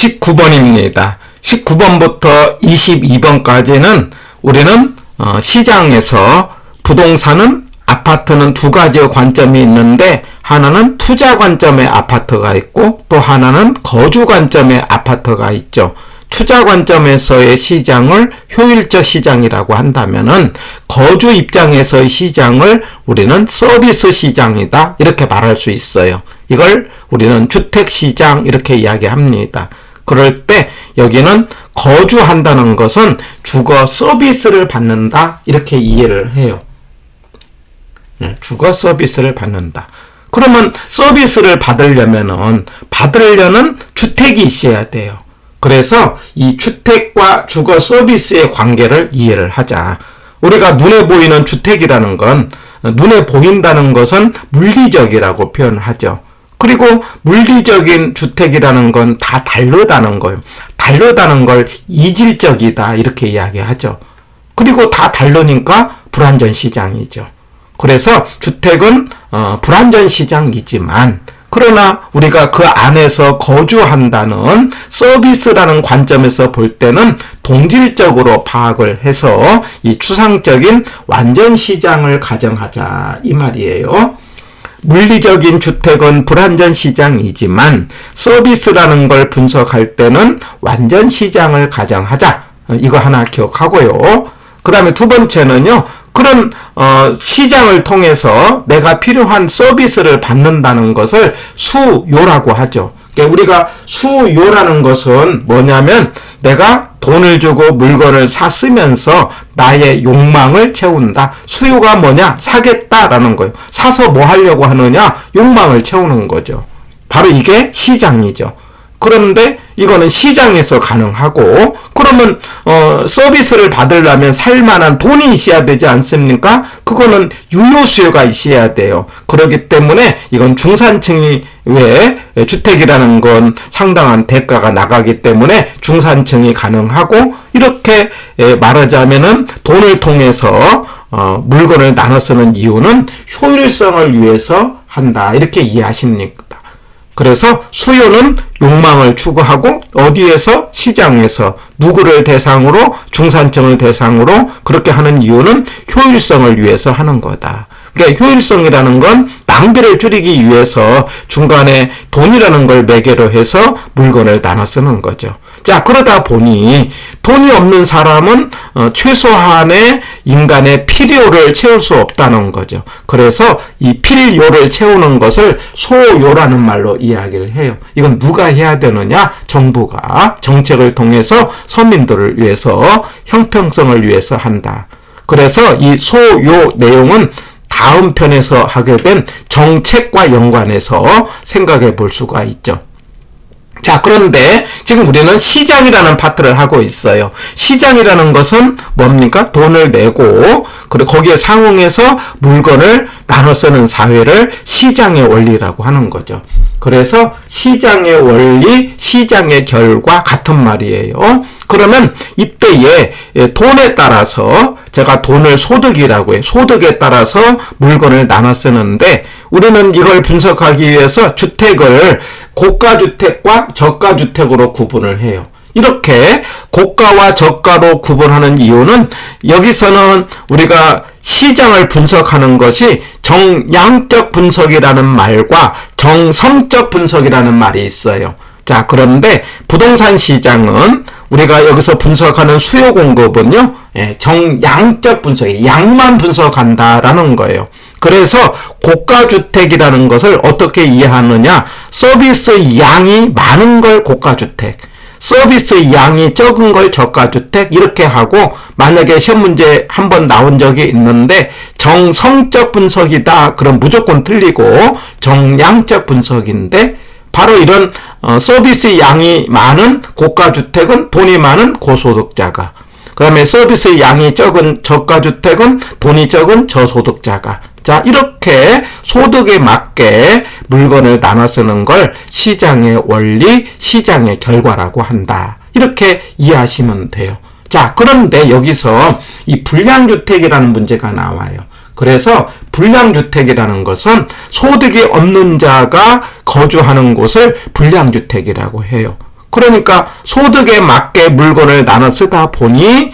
19번입니다. 19번부터 22번까지는 우리는 시장에서 부동산은 아파트는 두 가지의 관점이 있는데 하나는 투자 관점의 아파트가 있고 또 하나는 거주 관점의 아파트가 있죠. 투자 관점에서의 시장을 효율적 시장이라고 한다면은 거주 입장에서의 시장을 우리는 서비스 시장이다 이렇게 말할 수 있어요. 이걸 우리는 주택 시장 이렇게 이야기합니다. 그럴 때 여기는 거주한다는 것은 주거 서비스를 받는다 이렇게 이해를 해요. 주거 서비스를 받는다. 그러면 서비스를 받으려는 주택이 있어야 돼요. 그래서 이 주택과 주거 서비스의 관계를 이해를 하자. 우리가 눈에 보이는 주택이라는 건 눈에 보인다는 것은 물리적이라고 표현하죠. 그리고 물리적인 주택이라는 건 다 다르다는 거예요. 다르다는 걸 이질적이다 이렇게 이야기하죠. 그리고 다 다르니까 불완전 시장이죠. 그래서 주택은 불완전 시장이지만 그러나 우리가 그 안에서 거주한다는 서비스라는 관점에서 볼 때는 동질적으로 파악을 해서 이 추상적인 완전 시장을 가정하자 이 말이에요. 물리적인 주택은 불완전 시장이지만 서비스라는 걸 분석할 때는 완전 시장을 가정하자. 이거 하나 기억하고요. 그 다음에 두 번째는요. 그런 시장을 통해서 내가 필요한 서비스를 받는다는 것을 수요라고 하죠. 그러니까 우리가 수요라는 것은 뭐냐면 내가 돈을 주고 물건을 샀으면서 나의 욕망을 채운다. 수요가 뭐냐? 사겠다라는 거예요. 사서 뭐 하려고 하느냐? 욕망을 채우는 거죠. 바로 이게 시장이죠. 그런데 이거는 시장에서 가능하고 그러면 서비스를 받으려면 살만한 돈이 있어야 되지 않습니까? 그거는 유효 수요가 있어야 돼요. 그렇기 때문에 이건 중산층이 왜 주택이라는 건 상당한 대가가 나가기 때문에 중산층이 가능하고 이렇게 말하자면은 돈을 통해서 물건을 나눠 쓰는 이유는 효율성을 위해서 한다. 이렇게 이해하십니까? 그래서 수요는 욕망을 추구하고 어디에서? 시장에서 누구를 대상으로? 중산층을 대상으로 그렇게 하는 이유는 효율성을 위해서 하는 거다. 그러니까 효율성이라는 건 낭비를 줄이기 위해서 중간에 돈이라는 걸 매개로 해서 물건을 나눠 쓰는 거죠. 자, 그러다 보니 돈이 없는 사람은 최소한의 인간의 필요를 채울 수 없다는 거죠. 그래서 이 필요를 채우는 것을 소요라는 말로 이야기를 해요. 이건 누가 해야 되느냐? 정부가 정책을 통해서 서민들을 위해서 형평성을 위해서 한다. 그래서 이 소요 내용은 다음 편에서 하게 된 정책과 연관해서 생각해 볼 수가 있죠. 자, 그런데 지금 우리는 시장이라는 파트를 하고 있어요. 시장이라는 것은 뭡니까? 돈을 내고 그리고 거기에 상응해서 물건을 나눠 쓰는 사회를 시장의 원리라고 하는 거죠. 그래서 시장의 원리, 시장의 결과 같은 말이에요. 그러면 이때에 돈에 따라서 제가 돈을 소득이라고 해요. 소득에 따라서 물건을 나눠 쓰는데 우리는 이걸 분석하기 위해서 주택을 고가주택과 저가주택으로 구분을 해요. 이렇게 고가와 저가로 구분하는 이유는 여기서는 우리가 시장을 분석하는 것이 정량적 분석이라는 말과 정성적 분석이라는 말이 있어요. 자, 그런데 부동산 시장은 우리가 여기서 분석하는 수요 공급은요, 정량적 분석이 양만 분석한다라는 거예요. 그래서 고가주택이라는 것을 어떻게 이해하느냐? 서비스 양이 많은 걸 고가주택, 서비스 양이 적은 걸 저가주택 이렇게 하고 만약에 시험 문제 한번 나온 적이 있는데 정성적 분석이다. 그럼 무조건 틀리고 정량적 분석인데 바로 이런 서비스 양이 많은 고가주택은 돈이 많은 고소득자가 그 다음에 서비스 양이 적은 저가주택은 돈이 적은 저소득자가 자, 이렇게 소득에 맞게 물건을 나눠 쓰는 걸 시장의 원리, 시장의 결과라고 한다. 이렇게 이해하시면 돼요. 자, 그런데 여기서 이 불량주택이라는 문제가 나와요. 그래서 불량주택이라는 것은 소득이 없는 자가 거주하는 곳을 불량주택이라고 해요. 그러니까 소득에 맞게 물건을 나눠 쓰다 보니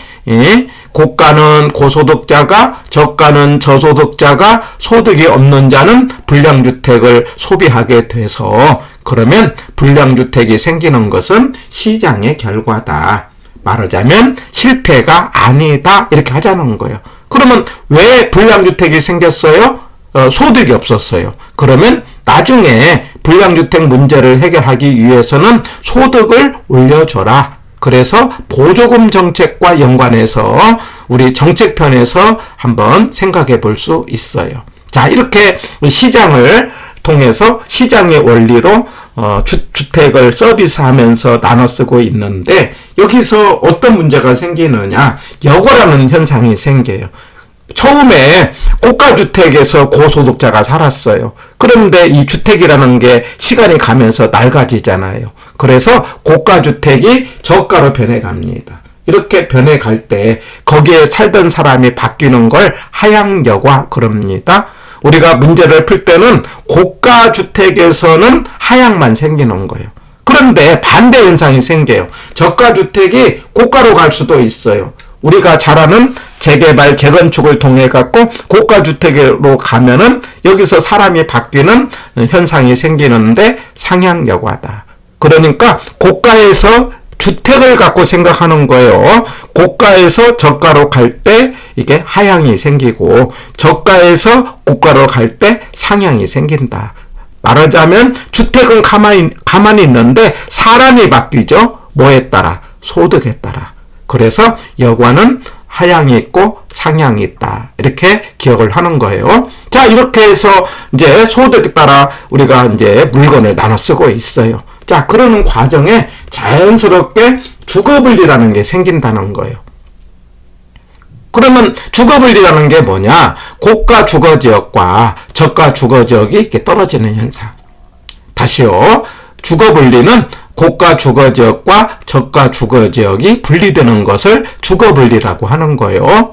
고가는 고소득자가, 저가는 저소득자가, 소득이 없는 자는 불량주택을 소비하게 돼서, 그러면 불량주택이 생기는 것은 시장의 결과다. 말하자면 실패가 아니다, 이렇게 하자는 거예요. 그러면 왜 불량주택이 생겼어요? 소득이 없었어요. 그러면 나중에 불량주택 문제를 해결하기 위해서는 소득을 올려줘라. 그래서 보조금 정책과 연관해서 우리 정책편에서 한번 생각해 볼 수 있어요. 자, 이렇게 시장을 통해서 시장의 원리로 주택을 서비스하면서 나눠 쓰고 있는데, 여기서 어떤 문제가 생기느냐, 여고라는 현상이 생겨요. 처음에 고가주택에서 고소득자가 살았어요. 그런데 이 주택이라는 게 시간이 가면서 낡아지잖아요. 그래서 고가주택이 저가로 변해갑니다. 이렇게 변해갈 때 거기에 살던 사람이 바뀌는 걸 하향여과 그럽니다. 우리가 문제를 풀 때는 고가주택에서는 하향만 생기는 거예요. 그런데 반대 현상이 생겨요. 저가주택이 고가로 갈 수도 있어요. 우리가 잘 아는 재개발, 재건축을 통해 갖고 고가주택으로 가면은 여기서 사람이 바뀌는 현상이 생기는데 상향여과다. 그러니까 고가에서 주택을 갖고 생각하는 거예요. 고가에서 저가로 갈 때 이게 하향이 생기고, 저가에서 고가로 갈 때 상향이 생긴다. 말하자면 주택은 가만히 있는데 사람이 바뀌죠. 뭐에 따라? 소득에 따라. 그래서 여과는 하향이 있고 상향이 있다. 이렇게 기억을 하는 거예요. 자, 이렇게 해서 이제 소득에 따라 우리가 이제 물건을 나눠 쓰고 있어요. 자, 그러는 과정에 자연스럽게 주거분리라는 게 생긴다는 거예요. 그러면 주거분리라는 게 뭐냐? 고가 주거지역과 저가 주거지역이 이렇게 떨어지는 현상. 다시요. 주거분리는 고가 주거지역과 저가 주거지역이 분리되는 것을 주거분리라고 하는 거예요.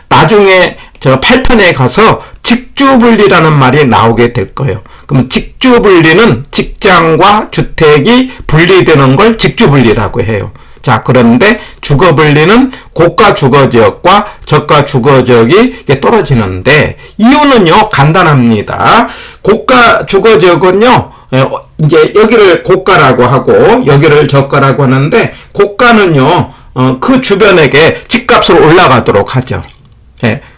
나중에 저 8편에 가서 직주분리라는 말이 나오게 될 거예요. 그럼 직주분리는 직장과 주택이 분리되는 걸 직주분리라고 해요. 자, 그런데 주거분리는 고가 주거지역과 저가 주거지역이 떨어지는데, 이유는요, 간단합니다. 고가 주거지역은요, 이제 여기를 고가라고 하고 여기를 저가라고 하는데, 고가는요 그 주변에게 집값을 올라가도록 하죠.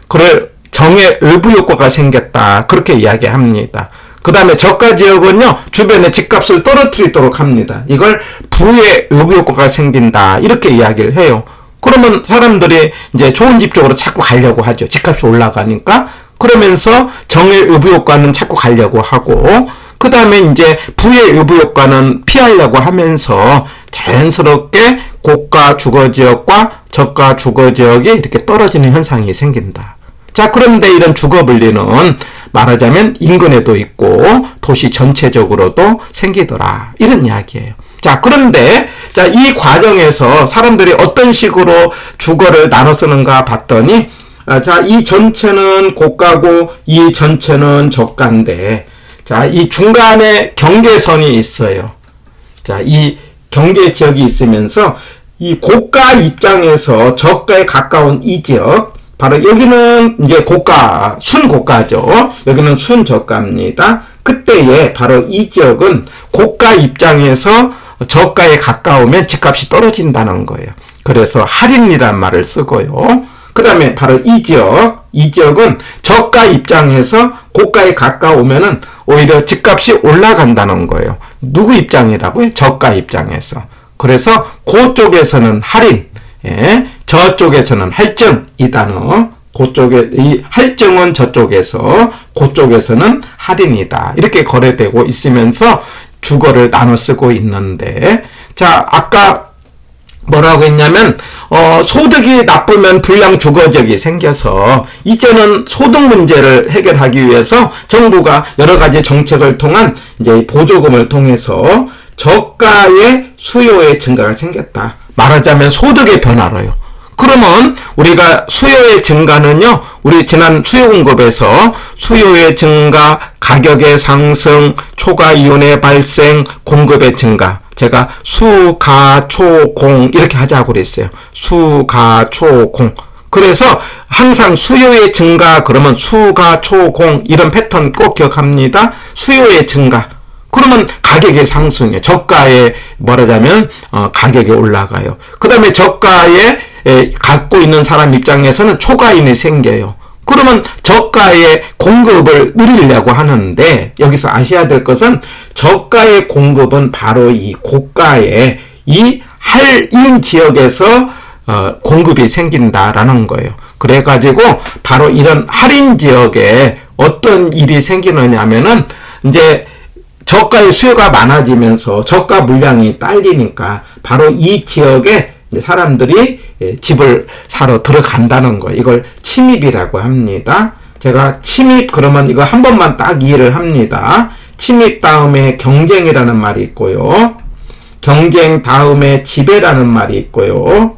그럴 정의 의부 효과가 생겼다, 그렇게 이야기합니다. 그 다음에 저가 지역은요 주변에 집값을 떨어뜨리도록 합니다. 이걸 부의 의부 효과가 생긴다, 이렇게 이야기를 해요. 그러면 사람들이 이제 좋은 집 쪽으로 자꾸 가려고 하죠. 집값이 올라가니까. 그러면서 정의 의부 효과는 자꾸 가려고 하고, 그 다음에 이제 부의 의부 효과는 피하려고 하면서 자연스럽게 고가 주거지역과 저가 주거지역이 이렇게 떨어지는 현상이 생긴다. 자, 그런데 이런 주거분리는 말하자면 인근에도 있고 도시 전체적으로도 생기더라, 이런 이야기예요. 자, 그런데 자, 이 과정에서 사람들이 어떤 식으로 주거를 나눠 쓰는가 봤더니, 자, 이 전체는 고가고 이 전체는 저가인데, 자, 이 중간에 경계선이 있어요. 자, 이 경계 지역이 있으면서 이 고가 입장에서 저가에 가까운 이 지역, 바로 여기는 이제 고가, 순고가죠. 여기는 순저가입니다. 그때에 바로 이 지역은 고가 입장에서 저가에 가까우면 집값이 떨어진다는 거예요. 그래서 할인이란 말을 쓰고요. 그 다음에 바로 이 지역은 저가 입장에서 고가에 가까우면은 오히려 집값이 올라간다는 거예요. 누구 입장이라고요? 저가 입장에서. 그래서 그쪽에서는 할인, 저쪽에서는 할증, 이 단어. 그쪽에, 이 할증은 저쪽에서, 그쪽에서는 할인이다. 이렇게 거래되고 있으면서 주거를 나눠 쓰고 있는데, 자, 아까 뭐라고 했냐면, 소득이 나쁘면 불량 주거지역이 생겨서, 이제는 소득 문제를 해결하기 위해서 정부가 여러 가지 정책을 통한 이제 보조금을 통해서 저가의 수요의 증가가 생겼다. 말하자면 소득의 변화로요. 그러면 우리가 수요의 증가는요, 우리 지난 수요 공급에서 수요의 증가, 가격의 상승, 초과 이윤의 발생, 공급의 증가, 제가 수, 가, 초, 공 이렇게 하자고 그랬어요. 수, 가, 초, 공. 그래서 항상 수요의 증가 그러면 수, 가, 초, 공 이런 패턴 꼭 기억합니다. 수요의 증가. 그러면 가격의 상승이에요. 저가에 말하자면 가격이 올라가요. 그 다음에 저가에 갖고 있는 사람 입장에서는 초과인이 생겨요. 그러면 저가의 공급을 늘리려고 하는데 여기서 아셔야 될 것은 저가의 공급은 바로 이 고가의 이 할인 지역에서 공급이 생긴다라는 거예요. 그래가지고 바로 이런 할인 지역에 어떤 일이 생기느냐 하면은 이제 저가의 수요가 많아지면서 저가 물량이 딸리니까 바로 이 지역에 사람들이 집을 사러 들어간다는 거예요. 이걸 침입이라고 합니다. 제가 침입 그러면 이거 한 번만 딱 이해를 합니다. 침입 다음에 경쟁이라는 말이 있고요. 경쟁 다음에 지배라는 말이 있고요.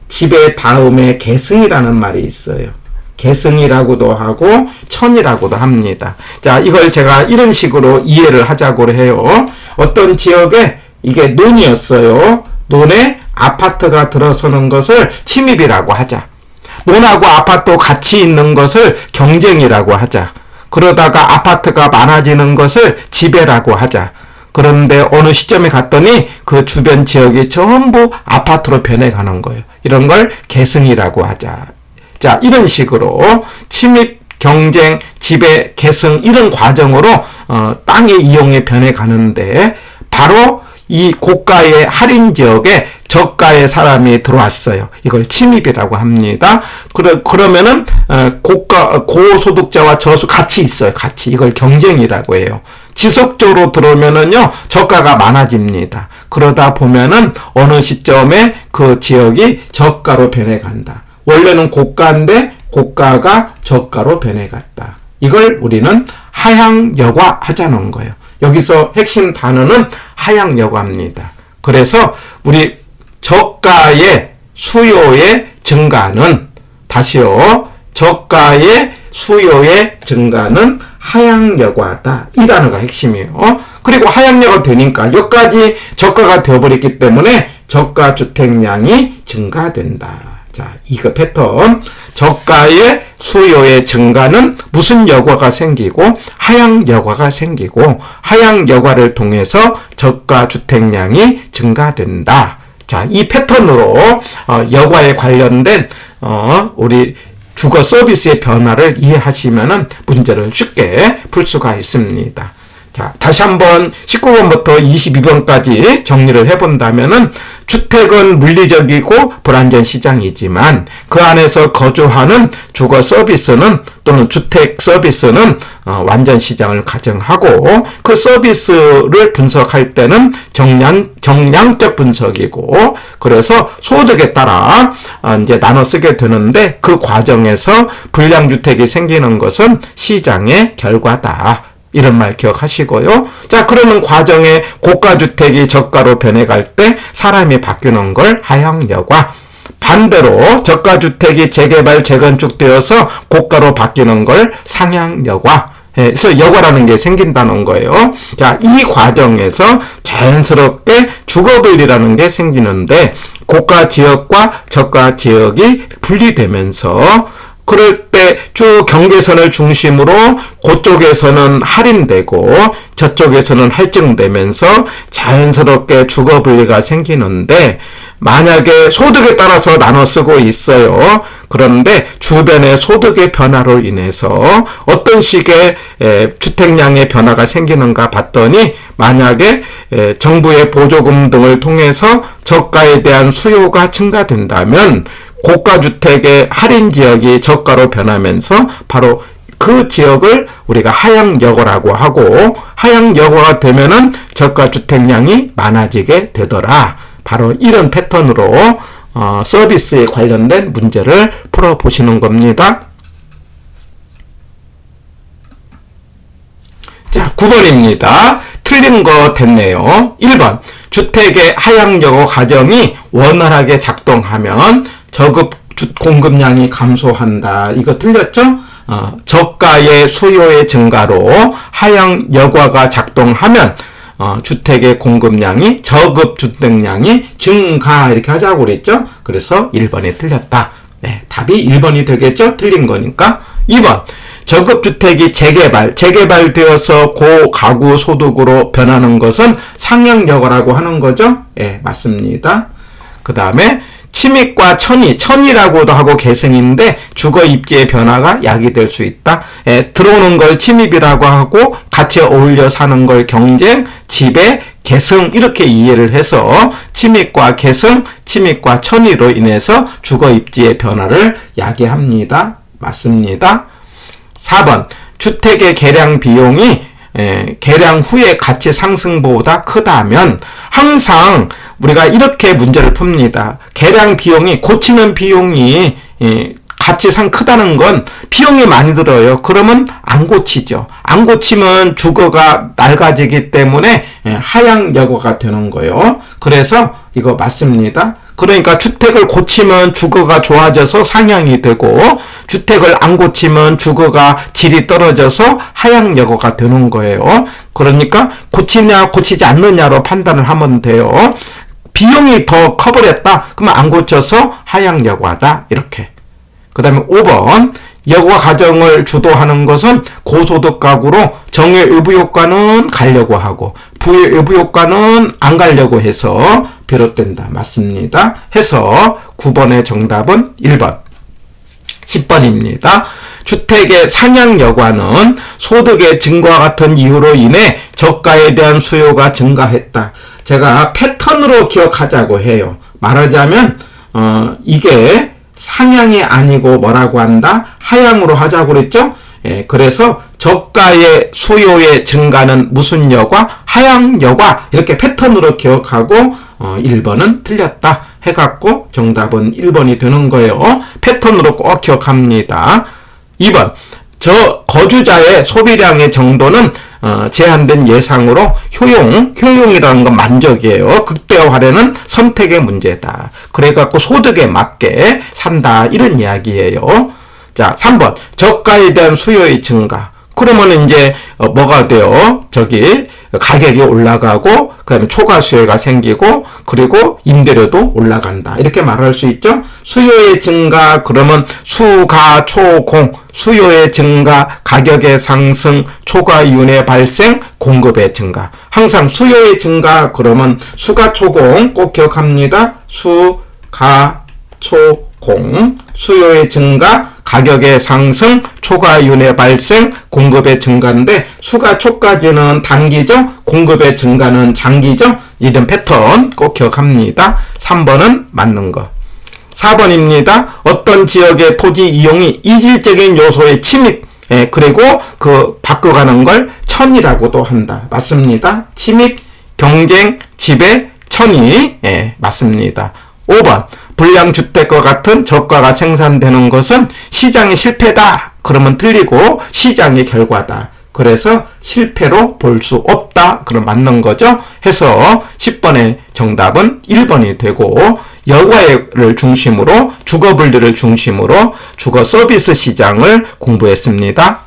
지배 다음에 계승이라는 말이 있어요. 계승이라고도 하고 천이라고도 합니다. 자, 이걸 제가 이런 식으로 이해를 하자고 해요. 어떤 지역에 이게 논이었어요. 논에 아파트가 들어서는 것을 침입이라고 하자. 논하고 아파트 같이 있는 것을 경쟁이라고 하자. 그러다가 아파트가 많아지는 것을 지배라고 하자. 그런데 어느 시점에 갔더니 그 주변 지역이 전부 아파트로 변해가는 거예요. 이런 걸 계승이라고 하자. 자, 이런 식으로 침입, 경쟁, 지배, 계승 이런 과정으로 땅의 이용에 변해가는데 바로 이 고가의 할인 지역에 저가의 사람이 들어왔어요. 이걸 침입이라고 합니다. 그러면은 고소득자와 저소 같이 있어요. 같이 이걸 경쟁이라고 해요. 지속적으로 들어오면은요 저가가 많아집니다. 그러다 보면은 어느 시점에 그 지역이 저가로 변해간다. 원래는 고가인데 고가가 저가로 변해갔다. 이걸 우리는 하향여과 하자는 거예요. 여기서 핵심 단어는 하향여과입니다. 그래서 우리 저가의 수요의 증가는 다시요. 저가의 수요의 증가는 하향여과다. 이 단어가 핵심이에요. 그리고 하향여가 되니까 여기까지 저가가 되어버렸기 때문에 저가 주택량이 증가된다. 자, 이거 패턴. 저가의 수요의 증가는 무슨 여과가 생기고 하향 여과가 생기고 하향 여과를 통해서 저가 주택량이 증가된다. 자, 이 패턴으로 여과에 관련된 우리 주거 서비스의 변화를 이해하시면은 문제를 쉽게 풀 수가 있습니다. 자, 다시 한번 19번부터 22번까지 정리를 해본다면은 주택은 물리적이고 불안전 시장이지만 그 안에서 거주하는 주거 서비스는 또는 주택 서비스는 완전 시장을 가정하고 그 서비스를 분석할 때는 정량적 분석이고 그래서 소득에 따라 이제 나눠 쓰게 되는데 그 과정에서 불량주택이 생기는 것은 시장의 결과다. 이런 말 기억하시고요. 자, 그러는 과정에 고가주택이 저가로 변해갈 때 사람이 바뀌는 걸 하향여과. 반대로 저가주택이 재개발, 재건축되어서 고가로 바뀌는 걸 상향여과. 그래서 여과라는 게 생긴다는 거예요. 자, 이 과정에서 자연스럽게 주거분리라는 게 생기는데 고가 지역과 저가 지역이 분리되면서 그럴 때 쭉 경계선을 중심으로 그쪽에서는 할인되고 저쪽에서는 할증되면서 자연스럽게 주거분리가 생기는데 만약에 소득에 따라서 나눠 쓰고 있어요. 그런데 주변의 소득의 변화로 인해서 어떤 식의 주택량의 변화가 생기는가 봤더니 만약에 정부의 보조금 등을 통해서 저가에 대한 수요가 증가된다면 고가주택의 할인 지역이 저가로 변하면서 바로 그 지역을 우리가 하향여과라고 하고 하향여과가 되면은 저가주택량이 많아지게 되더라. 바로 이런 패턴으로 서비스에 관련된 문제를 풀어보시는 겁니다. 자, 9번입니다. 틀린 거 됐네요. 1번. 주택의 하향여과 과정이 원활하게 작동하면 저급 공급량이 감소한다. 이거 틀렸죠? 저가의 수요의 증가로 하향 여과가 작동하면 주택의 공급량이 저급 주택량이 증가 이렇게 하자고 그랬죠. 그래서 1번이 틀렸다. 네, 답이 1번이 되겠죠. 틀린 거니까. 2번 저급 주택이 재개발되어서 고가구 소득으로 변하는 것은 상향여고라고 하는 거죠. 네, 맞습니다. 그 다음에 침입과 천이라고도 하고 계승인데 주거 입지의 변화가 약이 될 수 있다. 들어오는 걸 침입이라고 하고 같이 어울려 사는 걸 경쟁, 지배, 계승 이렇게 이해를 해서 침입과 계승, 침입과 천이로 인해서 주거 입지의 변화를 야기합니다. 맞습니다. 4번 주택의 개량 비용이 개량 후의 가치 상승보다 크다면 항상 우리가 이렇게 문제를 풉니다. 개량 비용이 고치는 비용이 가치상 크다는 건 비용이 많이 들어요. 그러면 안 고치죠. 안 고치면 주거가 낡아지기 때문에 하향여고가 되는 거예요. 그래서 이거 맞습니다. 그러니까 주택을 고치면 주거가 좋아져서 상향이 되고 주택을 안 고치면 주거가 질이 떨어져서 하향여고가 되는 거예요. 그러니까 고치냐 고치지 않느냐로 판단을 하면 돼요. 비용이 더 커버렸다. 그러면 안 고쳐서 하향여고하다. 이렇게. 그 다음에 5번 여고 가정을 주도하는 것은 고소득 가구로 정의 의부 효과는 가려고 하고 부의 의부 효과는 안 가려고 해서 비롯된다. 맞습니다. 해서 9번의 정답은 1번. 10번입니다. 주택의 상향 여과는 소득의 증가와 같은 이유로 인해 저가에 대한 수요가 증가했다. 제가 패턴으로 기억하자고 해요. 말하자면 이게 상향이 아니고 뭐라고 한다? 하향으로 하자고 그랬죠? 그래서 저가의 수요의 증가는 무슨 여과? 하향 여과. 이렇게 패턴으로 기억하고 1번은 틀렸다 해갖고 정답은 1번이 되는 거예요. 패턴으로 꼭 기억합니다. 2번 저 거주자의 소비량의 정도는 제한된 예상으로 효용이라는 건 만족이에요. 극대화하려는 선택의 문제다. 그래갖고 소득에 맞게 산다. 이런 이야기예요. 자, 3번. 저가에 대한 수요의 증가. 그러면 이제 뭐가 돼요? 가격이 올라가고 그다음에 초과 수요가 생기고 그리고 임대료도 올라간다. 이렇게 말할 수 있죠. 수요의 증가 그러면 수가 초공 수요의 증가 가격의 상승 초과이윤의 발생 공급의 증가. 항상 수요의 증가 그러면 수가 초공 꼭 기억합니다. 수가 초공 수요의 증가 가격의 상승, 초과이윤의 발생, 공급의 증가인데 수가 초까지는 단기죠. 공급의 증가는 장기죠. 이런 패턴 꼭 기억합니다. 3번은 맞는 거. 4번입니다. 어떤 지역의 토지 이용이 이질적인 요소의 침입, 그리고 바꿔가는 걸 천이라고도 한다. 맞습니다. 침입, 경쟁, 지배, 천이 맞습니다. 5번 불량주택과 같은 저가가 생산되는 것은 시장의 실패다. 그러면 틀리고 시장의 결과다. 그래서 실패로 볼 수 없다. 그럼 맞는 거죠. 해서 10번의 정답은 1번이 되고 여가를 중심으로 주거 분리를 중심으로 주거 서비스 시장을 공부했습니다.